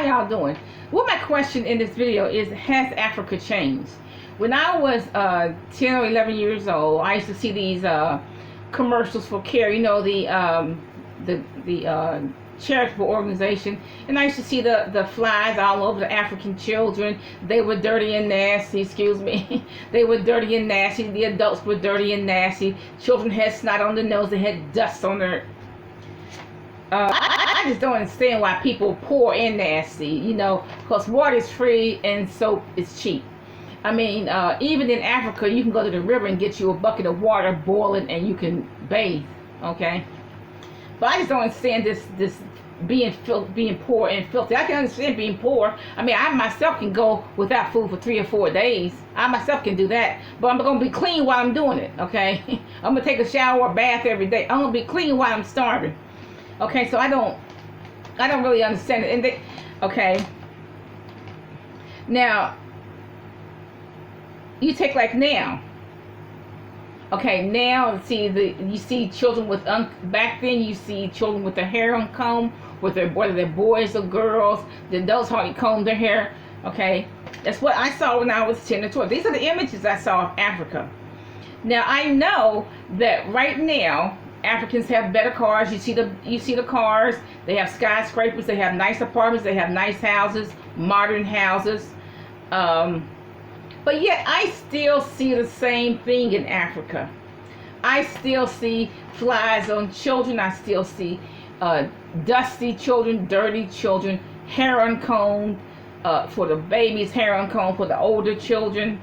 how y'all doing? Well, my question in this video is, has Africa changed? When I was 10 or 11 years old, I used to see these commercials for CARE, you know, the charitable organization, and I used to see the flies all over the African children. They were dirty and nasty, excuse me. They were dirty and nasty. The adults were dirty and nasty. Children had snot on their nose. They had dust on their... I just don't understand why people pour in nasty, you know, because water is free and soap is cheap. I mean, even in Africa, you can go to the river and get you a bucket of water, boil it, and you can bathe, okay? But I just don't understand this being poor and filthy. I can understand being poor. I mean, I myself can go without food for 3 or 4 days. I myself can do that. But I'm going to be clean while I'm doing it, okay? I'm going to take a shower or bath every day. I'm going to be clean while I'm starving. Okay, so I don't really understand it. And okay. Now, you take like now. Okay, now you see children with back then you see children with their hair uncombed, whether they're boys or girls. The adults hardly comb their hair. Okay, that's what I saw when I was 10 or 12. These are the images I saw of Africa. Now I know that right now Africans have better cars. You see the cars. They have skyscrapers. They have nice apartments. They have nice houses, modern houses. But yet I still see the same thing in Africa. I still see flies on children. I still see dusty children, dirty children, hair uncombed for the babies, hair uncombed for the older children.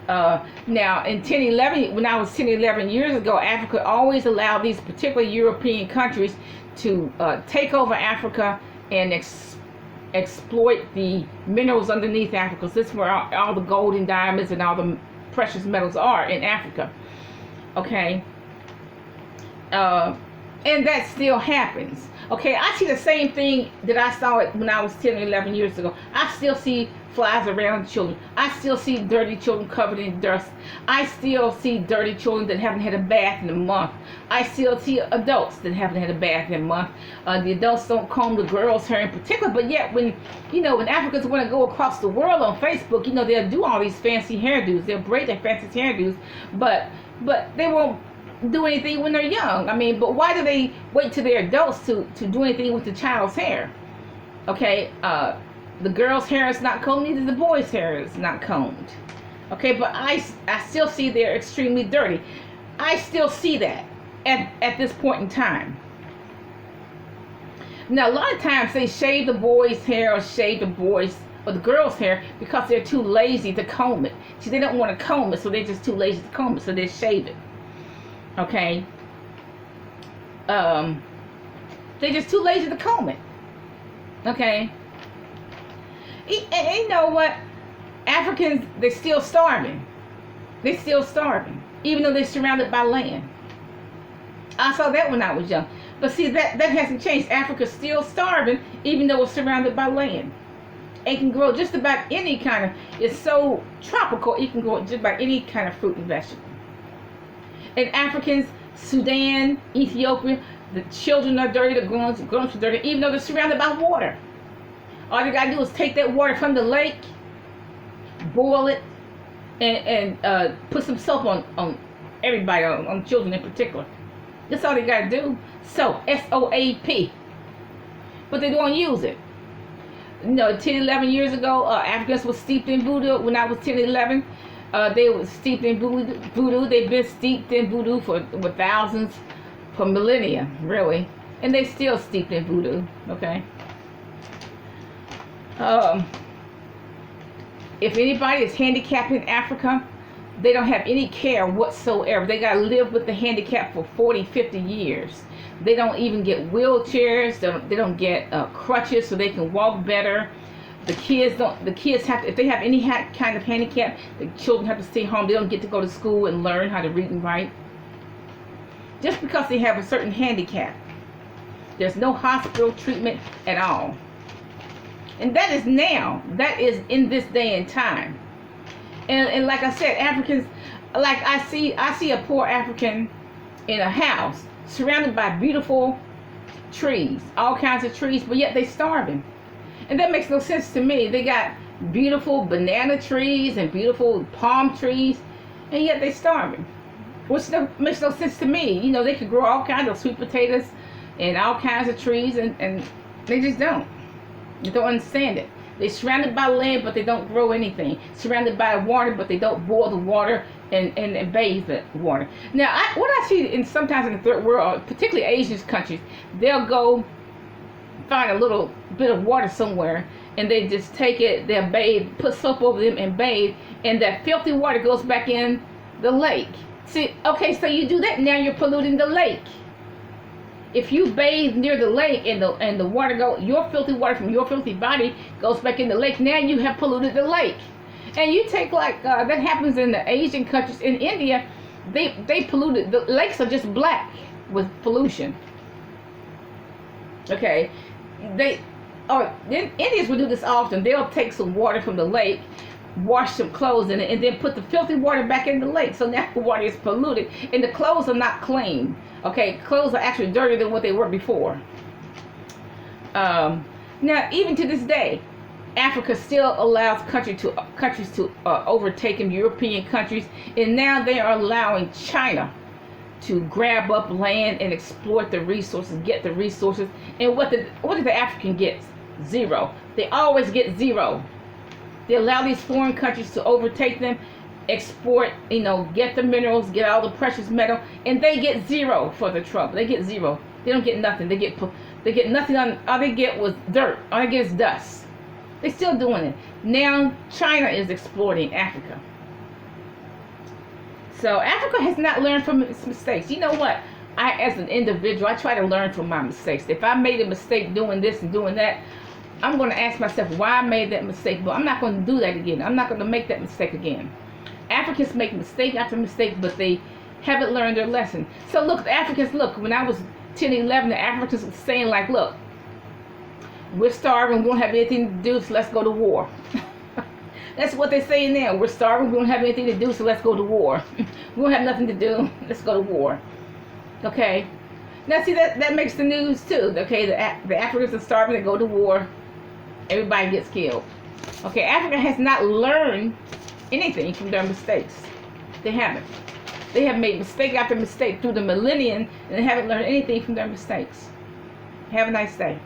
Now in 10-11, when I was 10-11 years ago, Africa always allowed these particular European countries to take over Africa and exploit the minerals underneath Africa. So this is where all the gold and diamonds and all the precious metals are in Africa. Okay, and that still happens. Okay, I see the same thing that I saw it when I was 10 or 11 years ago. I still see flies around children. I still see dirty children covered in dust. I still see dirty children that haven't had a bath in a month. I still see adults that haven't had a bath in a month. The adults don't comb the girls' hair in particular, but yet when Africans want to go across the world on Facebook, you know, they'll do all these fancy hairdos. They'll braid their fancy hairdos, but they won't do anything when they're young. I mean, but why do they wait till they're adults to do anything with the child's hair? Okay, the girl's hair is not combed, neither the boy's hair is not combed. Okay, but I still see they're extremely dirty. I still see that at this point in time. Now, a lot of times they shave the boy's hair or shave the girl's hair because they're too lazy to comb it. See, they don't want to comb it, so they're just too lazy to comb it, so they shave it. Okay, they're just too lazy to comb it. Okay, and you know what? Africans, they're still starving. They're still starving, even though they're surrounded by land. I saw that when I was young. But see, that hasn't changed. Africa's still starving, even though it's surrounded by land. It can grow just about any kind of, it's so tropical, it can grow just about any kind of fruit and vegetable. And Africans, Sudan, Ethiopia, the children are dirty, the grown-ups are dirty, even though they're surrounded by water. All you gotta do is take that water from the lake, boil it, and put some soap on everybody, on children in particular. That's all they gotta do. Soap, S-O-A-P. But they don't use it. You know, 10, 11 years ago, Africans were steeped in voodoo. When I was 10, 11, they were steeped in voodoo. They've been steeped in voodoo for thousands, for millennia, really. And they still steeped in voodoo, okay? If anybody is handicapped in Africa, they don't have any care whatsoever. They got to live with the handicap for 40, 50 years. They don't even get wheelchairs. They don't get crutches so they can walk better. The kids have to, if they have any kind of handicap, the children have to stay home. They don't get to go to school and learn how to read and write. Just because they have a certain handicap. There's no hospital treatment at all. And that is now. That is in this day and time. And like I said, Africans, like I see a poor African in a house surrounded by beautiful trees, all kinds of trees, but yet they're starving. And that makes no sense to me. They got beautiful banana trees and beautiful palm trees, and yet they're starving. Which makes no sense to me. You know, they could grow all kinds of sweet potatoes and all kinds of trees, and they just don't. They don't understand it. They're surrounded by land, but they don't grow anything. Surrounded by water, but they don't boil the water and bathe the water. Now, what I see sometimes in the third world, particularly Asian countries, they'll go find a little bit of water somewhere, and they just take it, they'll bathe, put soap over them and bathe, and that filthy water goes back in the lake. See, okay, so you do that, now you're polluting the lake. If you bathe near the lake and the water your filthy water from your filthy body goes back in the lake, now you have polluted the lake. And you take that happens in the Asian countries. In India, they polluted, the lakes are just black with pollution. Okay, Indians will do this often. They'll take some water from the lake, wash some clothes in it, and then put the filthy water back in the lake. So now the water is polluted, and the clothes are not clean. Okay, clothes are actually dirtier than what they were before. Now, even to this day, Africa still allows countries to overtake them, European countries, and now they are allowing China to grab up land and exploit the resources, get the resources. And what did the African get? Zero. They always get zero. They allow these foreign countries to overtake them, export, get the minerals, get all the precious metal, and they get zero for the trouble. They get zero. They don't get nothing. They get nothing. All they get was dirt. All they get is dust. They're still doing it. Now China is exploiting Africa. So Africa has not learned from its mistakes. You know what? As an individual, I try to learn from my mistakes. If I made a mistake doing this and doing that, I'm going to ask myself why I made that mistake, but I'm not going to do that again. I'm not going to make that mistake again. Africans make mistake after mistake, but they haven't learned their lesson. So look, the Africans, when I was 10, 11, the Africans were saying like, look, we're starving, we don't have anything to do, so let's go to war. That's what they're saying now. We're starving, we don't have anything to do, so let's go to war. We don't have nothing to do, let's go to war. Okay? Now see, that makes the news too. Okay, the Africans are starving, they go to war, everybody gets killed. Okay, Africa has not learned anything from their mistakes. They haven't. They have made mistake after mistake through the millennium, and they haven't learned anything from their mistakes. Have a nice day.